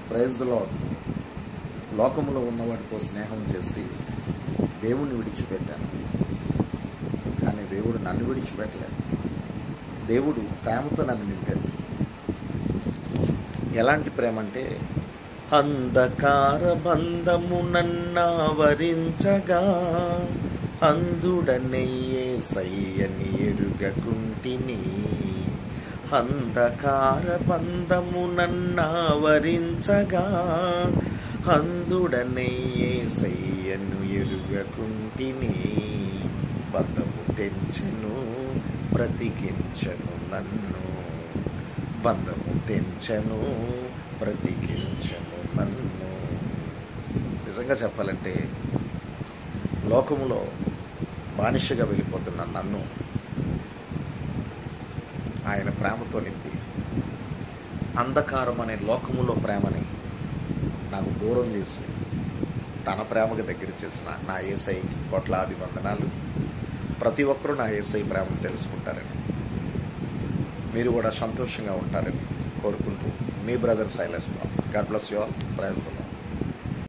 Praise the lord. లోకములో ఉన్నవాడితో స్నేహం చేసి దేవుణ్ణి విడిచిపెట్టాను, కానీ దేవుడు నన్ను విడిచిపెట్టలేదు. దేవుడు ప్రేమతో నన్ను నింపాడు. ఎలాంటి ప్రేమ అంటే, అంధకార బంధము నన్నావరించగా అందుడనయ్యేసయ్యని ఎరుగకుంటిని. అంధకార బంధము నన్నావరించగా అందుడనయ్యేసయ్యను ఎరుగకుంటిని. బంధము తెంచెను బ్రతికించెను నన్ను, బంధము తెంచెను బ్రతికించెను నన్ను. నిజంగా చెప్పాలంటే, లోకములో బానిసగా వెళ్ళిపోతున్న నన్ను ఆయన ప్రేమతో నింపి, అంధకారం అనే లోకములో ప్రేమని నాకు దూరం చేసి తన ప్రేమకు దగ్గర చేసిన నా యేసయ్యకి కోట్లాది వందనాలు. ప్రతి ఒక్కరూ నా యేసయ్య ప్రేమను తెలుసుకుంటారని, మీరు కూడా సంతోషంగా ఉంటారని కోరుకుంటూ, మీ brother Silas Brown. God bless you all. Praise the lord.